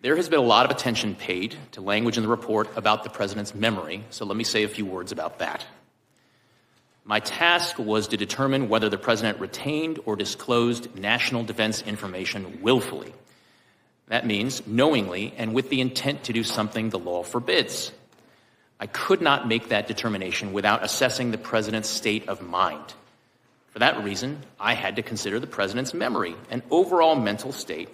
There has been a lot of attention paid to language in the report about the president's memory, so let me say a few words about that. My task was to determine whether the president retained or disclosed national defense information willfully. That means knowingly and with the intent to do something the law forbids. I could not make that determination without assessing the president's state of mind. For that reason, I had to consider the president's memory and overall mental state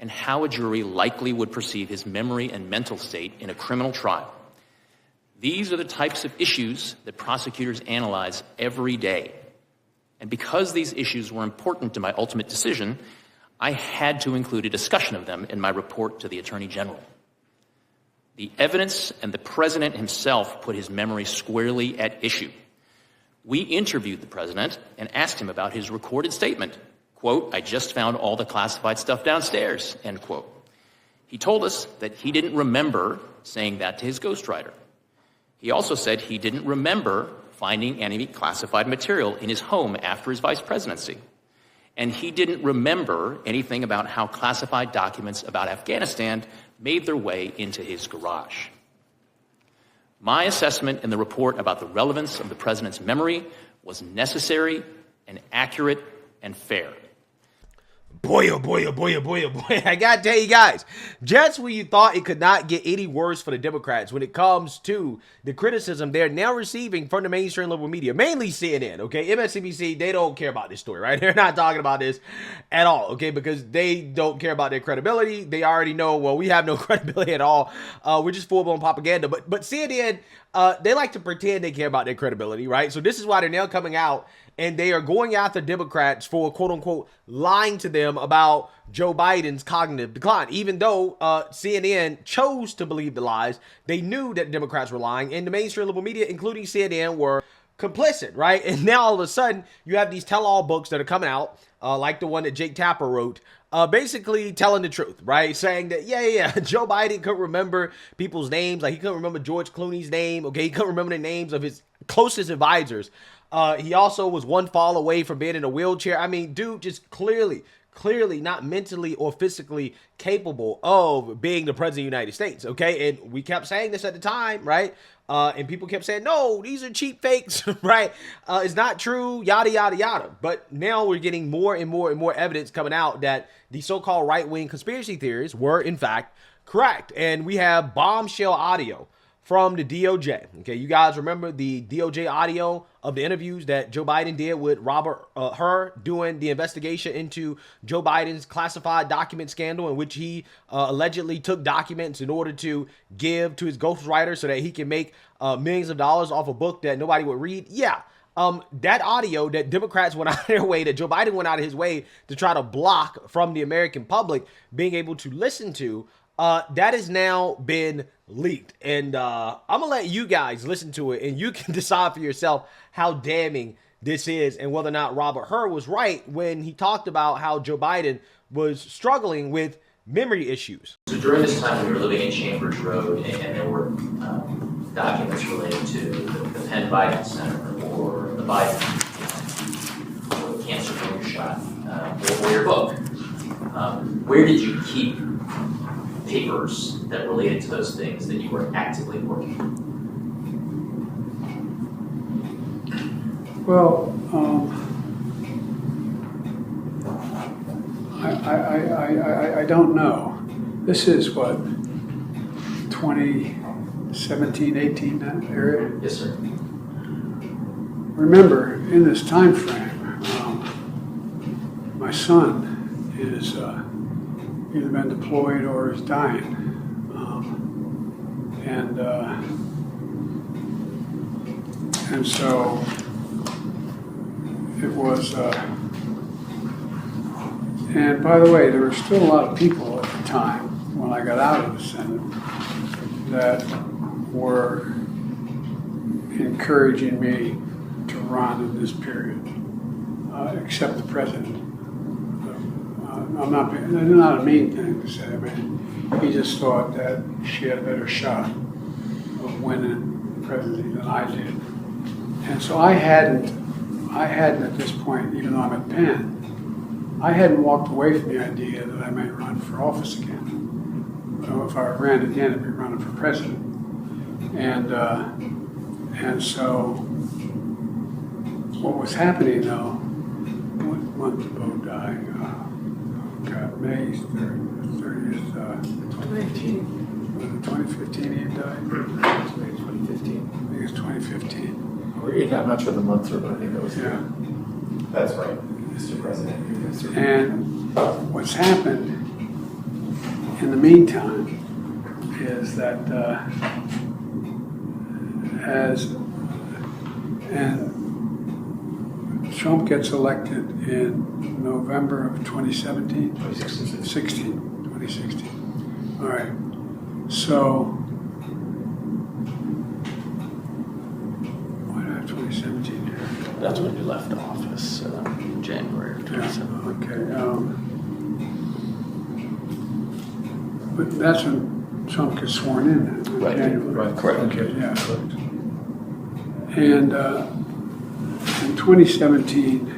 and how a jury likely would perceive his memory and mental state in a criminal trial. These are the types of issues that prosecutors analyze every day. And because these issues were important to my ultimate decision, I had to include a discussion of them in my report to the Attorney General. The evidence and the president himself put his memory squarely at issue. We interviewed the president and asked him about his recorded statement. Quote, "I just found all the classified stuff downstairs," end quote. He told us that he didn't remember saying that to his ghostwriter. He also said he didn't remember finding any classified material in his home after his vice presidency. And he didn't remember anything about how classified documents about Afghanistan made their way into his garage. My assessment in the report about the relevance of the president's memory was necessary and accurate and fair. Boy, oh boy, oh boy, oh boy, oh boy. I gotta tell you guys, just when you thought it could not get any worse for the Democrats when it comes to the criticism they're now receiving from the mainstream liberal media, mainly CNN, okay? MSNBC, they don't care about this story, right? They're not talking about this at all, okay? Because they don't care about their credibility. They already know, well, we have no credibility at all. We're just full-blown propaganda. But CNN, they like to pretend they care about their credibility, right? So this is why they're now coming out and they are going after Democrats for, quote unquote, lying to them about Joe Biden's cognitive decline. Even though CNN chose to believe the lies, they knew that Democrats were lying, and the mainstream liberal media, including CNN, were complicit, right? And now all of a sudden, you have these tell-all books that are coming out, like the one that Jake Tapper wrote, basically telling the truth, right? Saying that, Joe Biden couldn't remember people's names. Like, he couldn't remember George Clooney's name, okay? He couldn't remember the names of his closest advisors. He also was one fall away from being in a wheelchair. I mean, dude, just clearly not mentally or physically capable of being the president of the United States, okay? And we kept saying this at the time, right? And people kept saying, no, these are cheap fakes, right? It's not true, yada, yada, yada. But now we're getting more and more and more evidence coming out that the so-called right-wing conspiracy theories were, in fact, correct. And we have bombshell audio from the DOJ. Okay, you guys remember the DOJ audio of the interviews that Joe Biden did with Robert Hur doing the investigation into Joe Biden's classified document scandal, in which he allegedly took documents in order to give to his ghostwriter so that he can make millions of dollars off a book that nobody would read. Yeah. That audio that Democrats went out of their way, that Joe Biden went out of his way to try to block from the American public being able to listen to, that has now been leaked. And I'm going to let you guys listen to it, and you can decide for yourself how damning this is and whether or not Robert Hur was right when he talked about how Joe Biden was struggling with memory issues. So during this time, we were living in Chambers Road, and there were documents related to the Penn Biden Center or the Biden, or the cancer shot, or your book. Where did you keep papers that related to those things that you were actively working on? Well, I don't know. This is what, 2017, 18, that area? Yes, sir. Remember, in this time frame, my son is either been deployed or is dying. And so it was, and by the way, there were still a lot of people at the time when I got out of the Senate that were encouraging me to run in this period, except the president. They're not a mean thing to say. I mean, he just thought that she had a better shot of winning the presidency than I did. And so I hadn't at this point, even though I'm at Penn, I hadn't walked away from the idea that I might run for office again. if I ran again, I'd be running for president. And so what was happening though, what month did Bo die? May 30th, 2015. Was it 2015 he died? 2015. I think it's 2015. I'm not sure the months are, but I think that was That's right, Mr. President. And what's happened in the meantime is that Trump gets elected in November of 2017? 2016. All right. So, why do I have 2017 here? That's when you left office, January of 2017. Okay. But that's when Trump gets sworn in, Right. January. Right. Correct. Okay, yeah. And in 2017,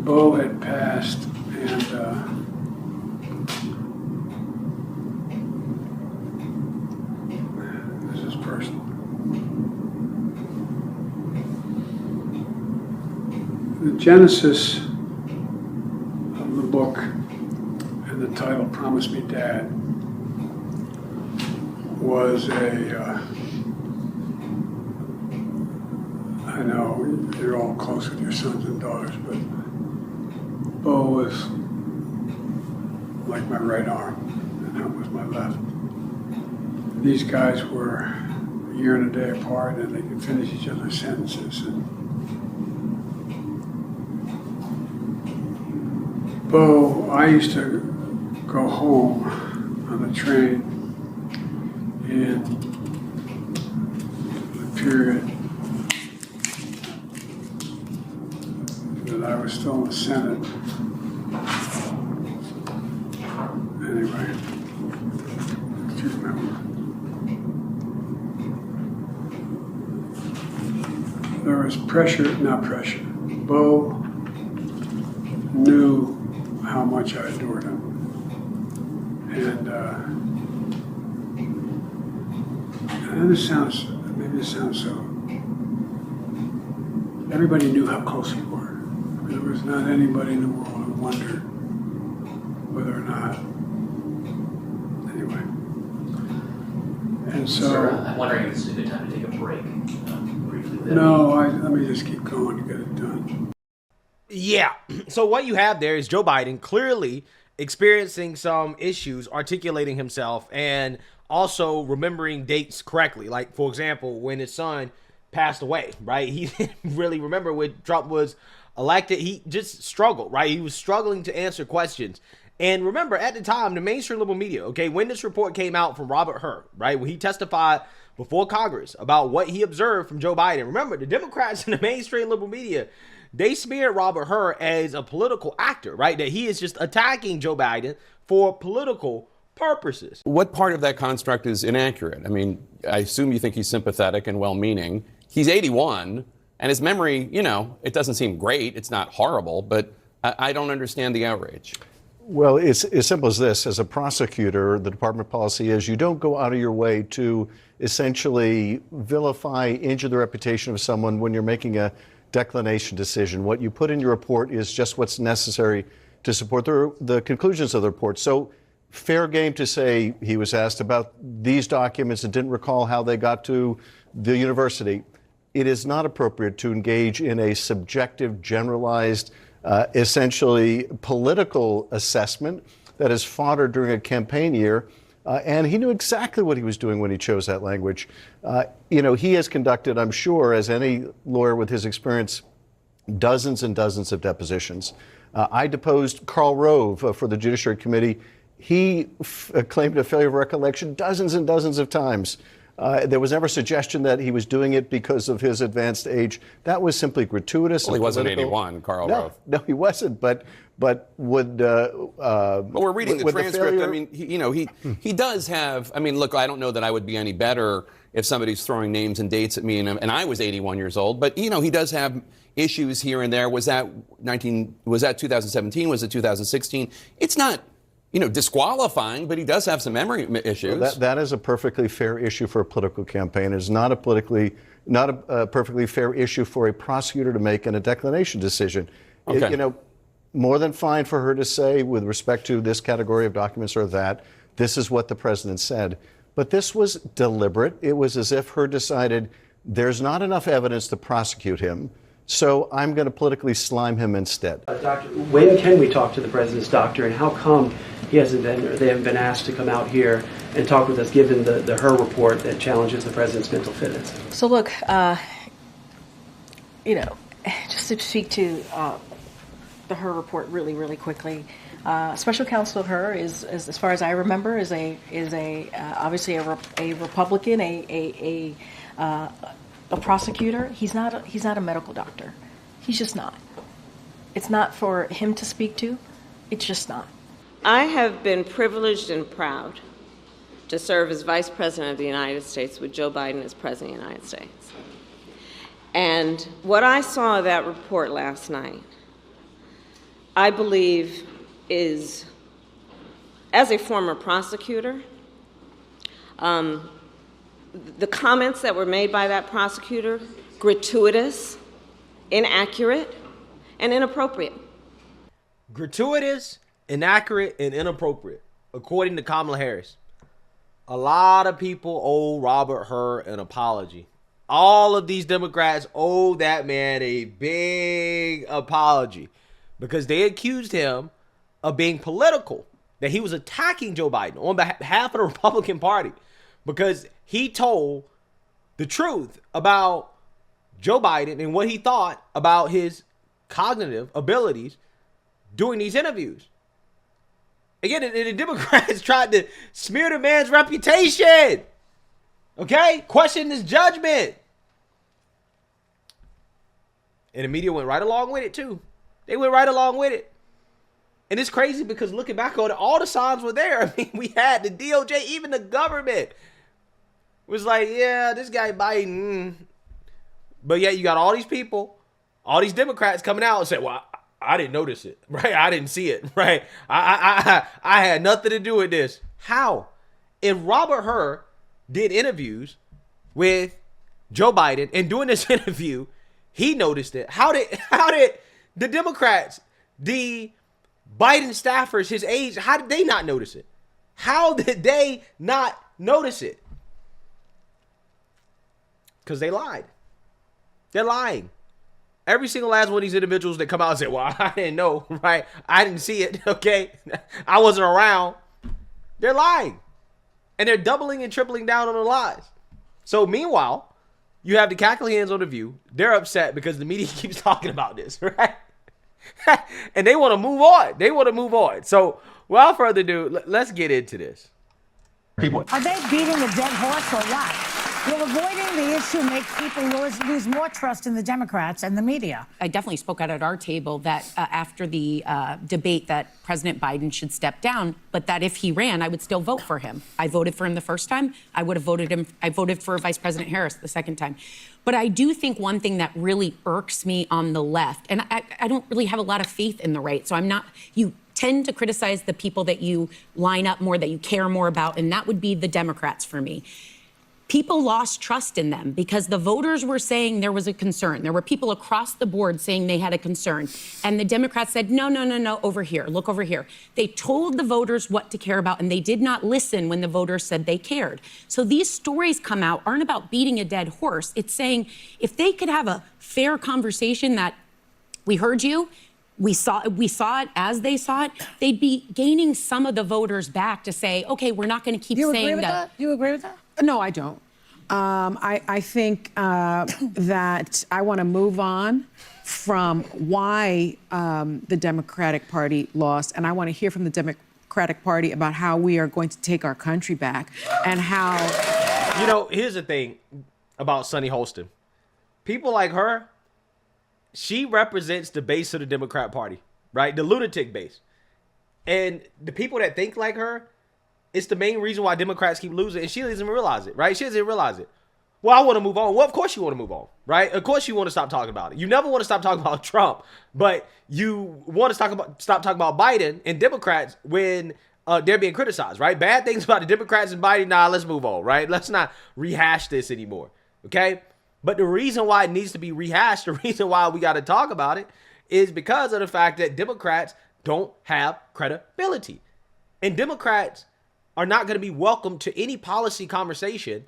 Bo had passed, and this is personal. The genesis of the book and the title, Promise Me Dad, was I know you're all close with your sons and daughters, but Bo was like my right arm, and that was my left. These guys were a year and a day apart, and they could finish each other's sentences. And Bo, I used to go home on the train in the period that I was still in the Senate. Anyway, do you remember? There was not pressure. Bo knew how much I adored him. And maybe this sounds so. Everybody knew how close we were. There was not anybody in the world who wondered whether or not. Anyway. And so. Sir, I'm wondering if this is a good time to take a break. Briefly. No, let me just keep going to get it done. Yeah. So what you have there is Joe Biden clearly experiencing some issues articulating himself and also remembering dates correctly. Like, for example, when his son passed away, right? He didn't really remember when Trump was elected. He just struggled, right? He was struggling to answer questions. And remember, at the time, the mainstream liberal media, okay, when this report came out from Robert Hur, right, when he testified before Congress about what he observed from Joe Biden, remember, the Democrats and the mainstream liberal media, they smeared Robert Hur as a political actor, right? That he is just attacking Joe Biden for political purposes. What part of that construct is inaccurate? I mean, I assume you think he's sympathetic and well-meaning. He's 81, and his memory, it doesn't seem great. It's not horrible, but I don't understand the outrage. Well, it's as simple as this. As a prosecutor, the department policy is you don't go out of your way to essentially vilify, injure the reputation of someone when you're making a declination decision. What you put in your report is just what's necessary to support the conclusions of the report. So fair game to say he was asked about these documents and didn't recall how they got to the university. It is not appropriate to engage in a subjective, generalized, essentially political assessment that is fodder during a campaign year. And he knew exactly what he was doing when he chose that language. He has conducted, I'm sure, as any lawyer with his experience, dozens and dozens of depositions. I deposed Karl Rove for the Judiciary Committee. He claimed a failure of recollection dozens and dozens of times. There was never a suggestion that he was doing it because of his advanced age. That was simply gratuitous. Well, he wasn't 81, Karl Rove. No, he wasn't. But would but we're reading the transcript. I mean, he does have. I mean, look, I don't know that I would be any better if somebody's throwing names and dates at me, and I was 81 years old. But he does have issues here and there. Was that 2017? Was it 2016? It's not disqualifying, but he does have some memory issues. Well, that is a perfectly fair issue for a political campaign. It's not a perfectly fair issue for a prosecutor to make in a declination decision. Okay. More than fine for her to say, with respect to this category of documents or that, this is what the president said. But this was deliberate. It was as if Hur decided there's not enough evidence to prosecute him, so I'm going to politically slime him instead. Doctor, when can we talk to the president's doctor, and how come they haven't been asked to come out here and talk with us, given the Hur report that challenges the president's mental fitness? So look, just to speak to the Hur report really, really quickly. Special Counsel Hur is, as far as I remember, is obviously a Republican, a prosecutor. He's not a medical doctor. He's just not. It's not for him to speak to. It's just not. I have been privileged and proud to serve as Vice President of the United States with Joe Biden as President of the United States. And what I saw of that report last night, I believe is, as a former prosecutor, the comments that were made by that prosecutor, gratuitous, inaccurate, and inappropriate. Gratuitous, inaccurate, and inappropriate, according to Kamala Harris. A lot of people owe Robert Hur an apology. All of these Democrats owe that man a big apology because they accused him of being political, that he was attacking Joe Biden on behalf of the Republican Party because he told the truth about Joe Biden and what he thought about his cognitive abilities doing these interviews. Again, the Democrats tried to smear the man's reputation. Okay? Question his judgment. And the media went right along with it, too. They went right along with it. And it's crazy because looking back on it, all the signs were there. I mean, we had the DOJ, even the government was like, yeah, this guy Biden. But yet you got all these people, all these Democrats coming out and say, well, I didn't notice it, right? I didn't see it, right? I had nothing to do with this. How? If Robert Hur did interviews with Joe Biden and doing this interview, he noticed it. How did the Democrats, the Biden staffers, his aides, how did they not notice it? How did they not notice it? Because they lied. They're lying. Every single last one of these individuals that come out and say, well, I didn't know, right? I didn't see it, okay? I wasn't around. They're lying. And they're doubling and tripling down on the lies. So meanwhile, you have the cackling hands on The View. They're upset because the media keeps talking about this, right? And they want to move on. They want to move on. So without further ado, let's get into this. Are they beating a dead horse or what? Will avoiding the issue make people lose more trust in the Democrats and the media? I definitely spoke out at our table that after the debate that President Biden should step down, but that if he ran, I would still vote for him. I voted for him the first time. I would have voted him. I voted for Vice President Harris the second time. But I do think one thing that really irks me on the left, and I don't really have a lot of faith in the right, so I'm not, you tend to criticize the people that you line up more, that you care more about, and that would be the Democrats for me. People lost trust in them because the voters were saying there was a concern. There were people across the board saying they had a concern. And the Democrats said, no, over here, look over here. They told the voters what to care about, and they did not listen when the voters said they cared. So these stories come out aren't about beating a dead horse. It's saying if they could have a fair conversation that we heard you, we saw it as they saw it, they'd be gaining some of the voters back to say, okay, we're not going to keep saying that. Do you agree with that? No, I don't. I think that I want to move on from why the Democratic Party lost, and I want to hear from the Democratic Party about how we are going to take our country back and how... You know, here's the thing about Sunny Holston. People like her, she represents the base of the Democrat Party, right? The lunatic base. And the people that think like her, it's the main reason why Democrats keep losing, and she doesn't realize it, right? She doesn't realize it. Well, I want to move on. Well, of course you want to move on, right? Of course you want to stop talking about it. You never want to stop talking about Trump, but you want to stop talking about Biden and Democrats when they're being criticized, right? Bad things about the Democrats and Biden, nah, let's move on, right? Let's not rehash this anymore, okay? But the reason why it needs to be rehashed, the reason why we got to talk about it, is because of the fact that Democrats don't have credibility. And Democrats are not going to be welcome to any policy conversation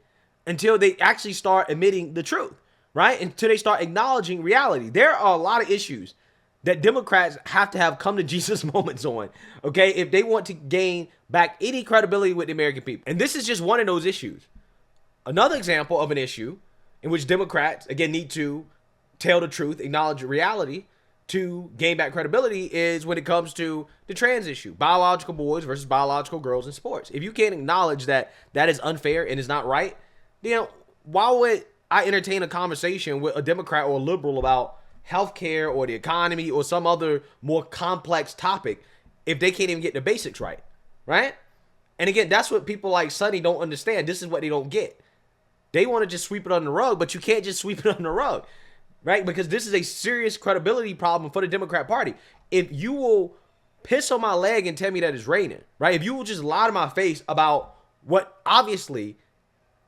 until they actually start admitting the truth, right? Until they start acknowledging reality. There are a lot of issues that Democrats have to have come to Jesus moments on, okay, if they want to gain back any credibility with the American people. And this is just one of those issues. Another example of an issue in which Democrats, again, need to tell the truth, acknowledge reality to gain back credibility is when it comes to the trans issue, biological boys versus biological girls in sports. If you can't acknowledge that that is unfair and is not right, then why would I entertain a conversation with a Democrat or a liberal about healthcare or the economy or some other more complex topic if they can't even get the basics right, right? And again, that's what people like Sonny don't understand. This is what they don't get. They want to just sweep it under the rug, but you can't just sweep it under the rug, right? Because this is a serious credibility problem for the Democrat Party. If you will piss on my leg and tell me that it's raining, right? If you will just lie to my face about what obviously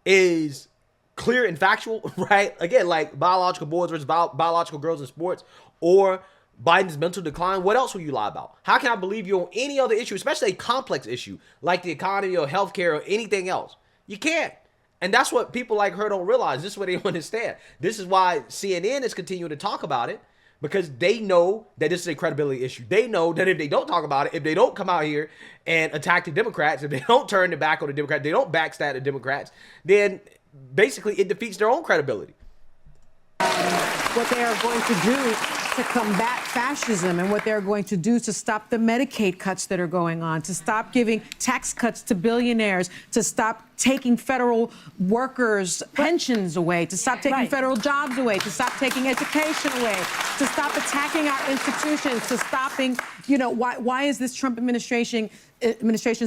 is clear and factual, right? Again, like biological boys versus biological girls in sports or Biden's mental decline. What else will you lie about? How can I believe you on any other issue, especially a complex issue like the economy or healthcare or anything else? You can't. And that's what people like her don't realize. This is what they don't understand. This is why CNN is continuing to talk about it, because they know that this is a credibility issue. They know that if they don't talk about it, if they don't come out here and attack the Democrats, if they don't turn their back on the Democrats, they don't backstab the Democrats, then basically it defeats their own credibility. What they are going to do to combat fascism and what they're going to do to stop the Medicaid cuts that are going on, to stop giving tax cuts to billionaires, to stop taking federal workers' pensions away, to stop taking federal jobs away, to stop taking education away, to stop attacking our institutions, to stopping, you know, why is this Trump administration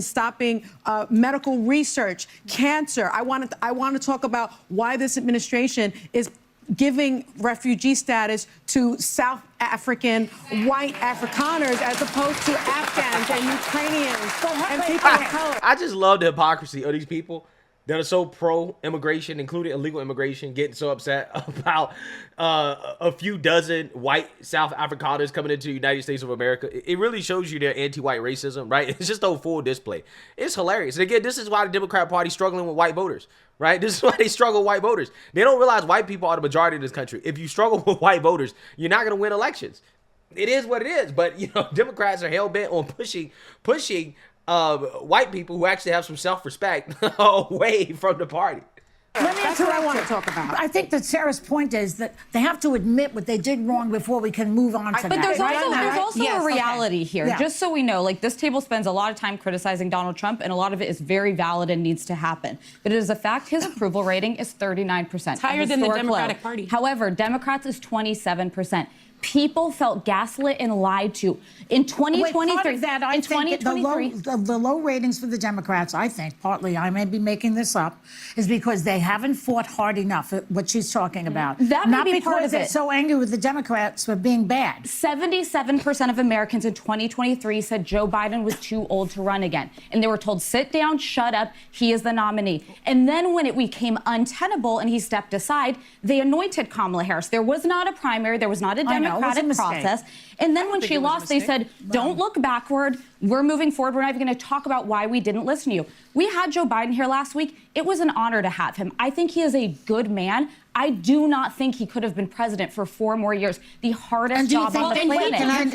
stopping medical research, cancer? I want to talk about why this administration is giving refugee status to South African white Afrikaners as opposed to Afghans and Ukrainians and people of color. I just love the hypocrisy of these people that are so pro-immigration, including illegal immigration, getting so upset about a few dozen white South Afrikaners coming into the United States of America. It really shows you their anti-white racism, right? It's just a full display. It's hilarious. And again, this is why the Democrat Party is struggling with white voters, right? This is why they struggle with white voters. They don't realize white people are the majority of this country. If you struggle with white voters, you're not going to win elections. It is what it is. But, you know, Democrats are hell-bent on pushing white people who actually have some self-respect away from the party. That's what I want to talk about. I think that Sarah's point is that they have to admit what they did wrong before we can move on to that. But there's also a reality here. Yeah. Just so we know, like, this table spends a lot of time criticizing Donald Trump, and a lot of it is very valid and needs to happen. But it is a fact his approval rating is 39%. It's higher than the Democratic Party. However, Democrats is 27%. People felt gaslit and lied to. In 2023, part of that, I think the low ratings for the Democrats, I think, partly, I may be making this up, is because they haven't fought hard enough, what she's talking about. That may be part of because they're it. so angry with the Democrats for being bad. 77% of Americans in 2023 said Joe Biden was too old to run again. And they were told, sit down, shut up, he is the nominee. And then when it became untenable and he stepped aside, they anointed Kamala Harris. There was not a primary, there was not a Democratic process. And then when she lost, they said, don't look backward. We're moving forward. We're not even going to talk about why we didn't listen to you. We had Joe Biden here last week. It was an honor to have him. I think he is a good man. I do not think he could have been president for 4 more years. The hardest job on the planet.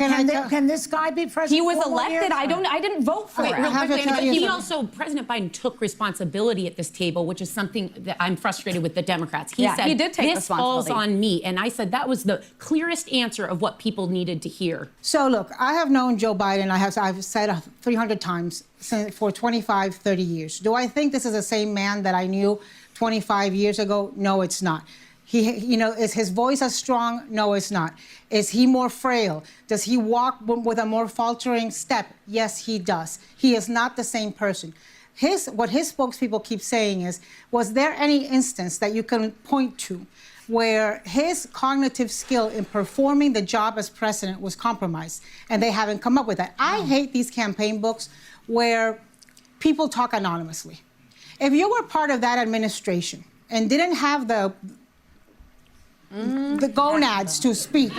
Can this guy be president? He was elected. I didn't vote for Wait, him. real quickly, he also, President Biden took responsibility at this table, which is something that I'm frustrated with the Democrats. He said, he did take this falls responsibility. on me. And I said that was the clearest answer of what people needed to hear. So look, I have known Joe Biden, I've said 300 times for 25, 30 years. Do I think this is the same man that I knew 25 years ago? No, it's not. Is his voice as strong? No, it's not. Is he more frail? Does he walk with a more faltering step? Yes, he does. He is not the same person. What his spokespeople keep saying is, was there any instance that you can point to where his cognitive skill in performing the job as president was compromised, and they haven't come up with that? I hate these campaign books where people talk anonymously. If you were part of that administration and didn't have the gonads to speak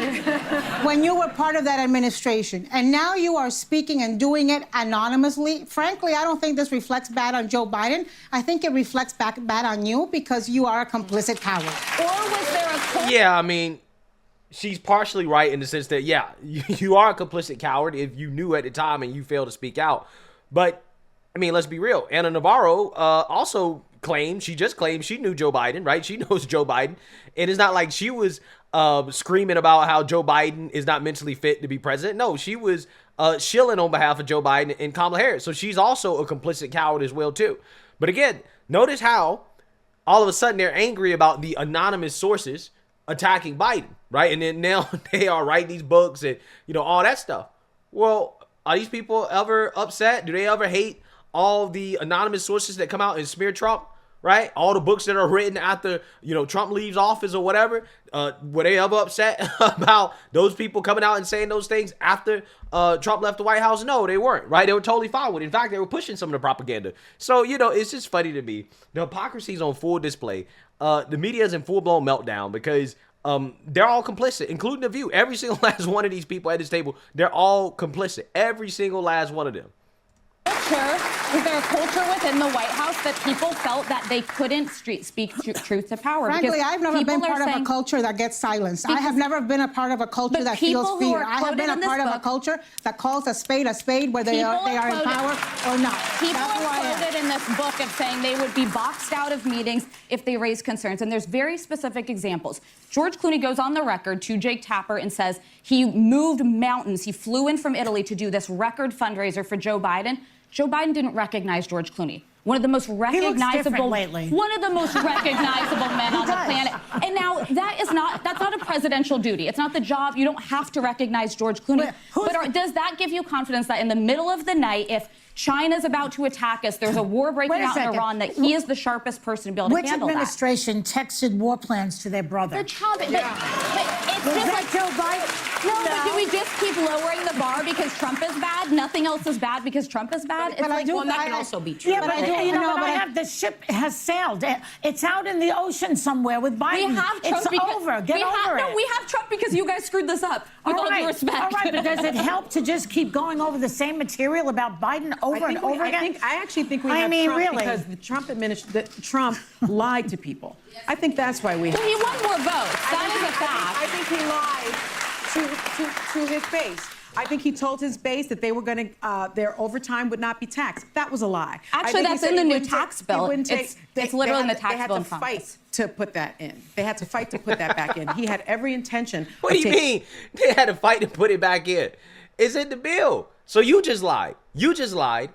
when you were part of that administration, and now you are speaking and doing it anonymously, frankly, I don't think this reflects bad on Joe Biden. I think it reflects bad on you because you are a complicit coward. Or was there a... Yeah, I mean, she's partially right in the sense that, yeah, you are a complicit coward if you knew at the time and you failed to speak out. But, I mean, let's be real. Ana Navarro also she just claimed she knew Joe Biden, right? She knows Joe Biden. And it's not like she was screaming about how Joe Biden is not mentally fit to be president. No, she was shilling on behalf of Joe Biden and Kamala Harris. So she's also a complicit coward as well, too. But again, notice how all of a sudden they're angry about the anonymous sources attacking Biden, right? And then now they are writing these books and, all that stuff. Well, are these people ever upset? Do they ever hate all the anonymous sources that come out and smear Trump, right? All the books that are written after, Trump leaves office or whatever. Were they ever upset about those people coming out and saying those things after Trump left the White House? No, they weren't, right? They were totally fine with it. In fact, they were pushing some of the propaganda. So, it's just funny to me. The hypocrisy is on full display. The media is in full-blown meltdown because they're all complicit, including The View. Every single last one of these people at this table, they're all complicit. Every single last one of them. Was there a culture within the White House that people felt that they couldn't speak truth to power? Frankly, I've never been part of a culture that gets silenced. I have never been a part of a culture that feels fear. I have been a part of a culture that calls a spade, whether they are in power or not. People are quoted in this book of saying they would be boxed out of meetings if they raise concerns. And there's very specific examples. George Clooney goes on the record to Jake Tapper and says he moved mountains. He flew in from Italy to do this record fundraiser for Joe Biden. Joe Biden didn't recognize George Clooney. One of the most recognizable, one of the most recognizable men on the planet. And now that's not a presidential duty. It's not the job. You don't have to recognize George Clooney. But does that give you confidence that in the middle of the night, if China's about to attack us, there's a war breaking out in Iran, that he is the sharpest person to be able to handle that? Which administration texted war plans to their brother? Trump. But it's was just that Joe Biden? No, but do we just keep lowering the bar because Trump is bad? Nothing else is bad because Trump is bad? It's like, well, that can also be true. Yeah, but the ship has sailed. It's out in the ocean somewhere with Biden. We have Trump it's over. Get over it. No, we have Trump because you guys screwed this up. With all due respect. All right, but does it help to just keep going over the same material about Biden over and over again? I actually think we have Trump because the Trump administration, Trump lied to people. I think that's why we have. Well, he won more votes. That is a fact. I think he lied to his base. I think he told his base that they were going to, their overtime would not be taxed. That was a lie. Actually, that's in the new tax bill. It's literally in the tax bill. They had to fight to put that in. They had to fight to put that back in. He had every intention. What do you mean? They had to fight to put it back in. It's in the bill. So you just lied. You just lied.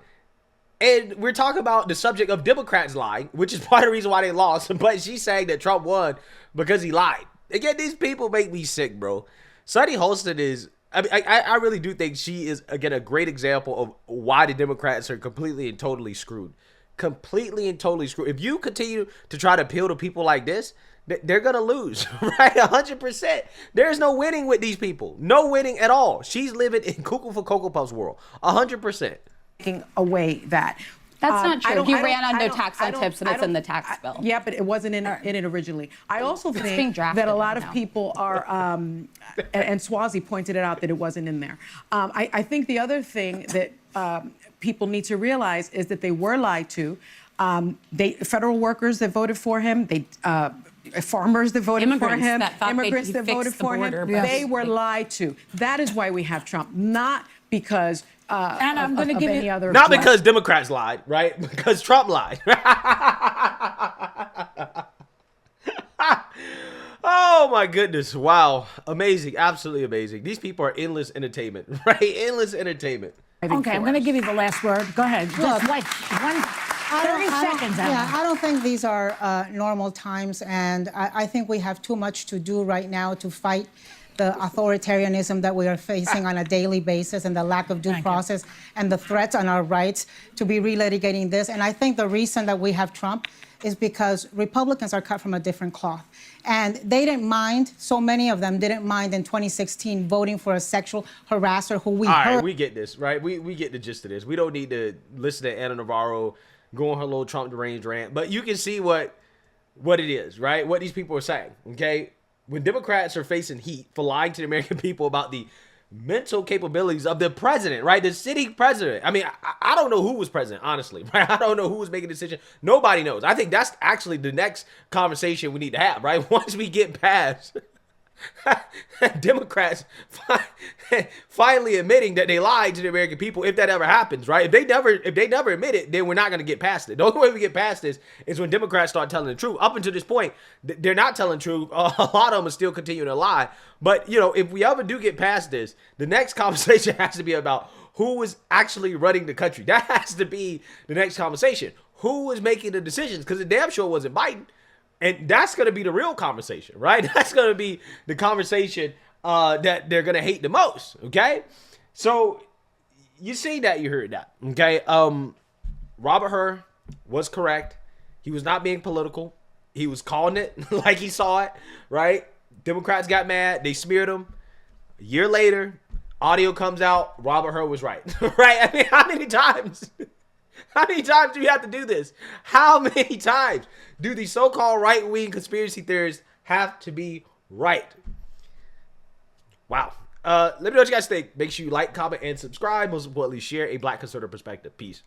And we're talking about the subject of Democrats lying, which is part of the reason why they lost. But she's saying that Trump won because he lied. Again, these people make me sick, bro. Sunny Holston is, I really do think she is, again, a great example of why the Democrats are completely and totally screwed. Completely and totally screwed. If you continue to try to appeal to people like this, they're going to lose, right? 100%. There's no winning with these people. No winning at all. She's living in Cuckoo for Cocoa Puffs world. 100%. Taking away that. That's not true. He ran on no tax on tips, and it's in the tax bill. Yeah, but it wasn't in it originally. I also think that a lot of people are, and Swazi pointed it out that it wasn't in there. I think the other thing that people need to realize is that they were lied to. Federal workers that voted for him, farmers that voted for him, immigrants that voted for him, they were lied to. That is why we have Trump, not because and I'm going to give you not because Democrats lied, right? Because Trump lied. Oh my goodness! Wow, amazing, absolutely amazing. These people are endless entertainment, right? Endless entertainment. Okay, I'm going to give you the last word. Go ahead. Just like 30 seconds. I don't think these are normal times, and I think we have too much to do right now to fight the authoritarianism that we are facing on a daily basis and the lack of due process and the threats on our rights to be relitigating this. And I think the reason that we have Trump is because Republicans are cut from a different cloth. And they didn't mind, so many of them didn't mind in 2016 voting for a sexual harasser who we heard. All right, we get this, right? We get the gist of this. We don't need to listen to Anna Navarro go on her little Trump deranged rant, but you can see what it is, right? What these people are saying, okay? When Democrats are facing heat for lying to the American people about the mental capabilities of the president, right? The sitting president. I mean, I don't know who was president, honestly, right? I don't know who was making the decision. Nobody knows. I think that's actually the next conversation we need to have, right? Once we get past Democrats finally admitting that they lied to the American people, if that ever happens, right? If they never admit it, then we're not going to get past it. The only way we get past this is when Democrats start telling the truth. Up until this point, they're not telling the truth. A lot of them are still continuing to lie. But, you know, if we ever do get past this, the next conversation has to be about who is actually running the country. That has to be the next conversation. Who is making the decisions? Because the damn sure wasn't Biden. And that's going to be the real conversation, right? That's going to be the conversation that they're going to hate the most, okay? So you see that, you heard that, okay? Robert Hur was correct. He was not being political. He was calling it like he saw it, right? Democrats got mad. They smeared him. A year later, audio comes out. Robert Hur was right, right? I mean, how many times? How many times do you have to do this? How many times do these so-called right-wing conspiracy theorists have to be right? Wow. Let me know what you guys think. Make sure you like, comment, and subscribe. Most importantly, share a Black conservative perspective. Peace.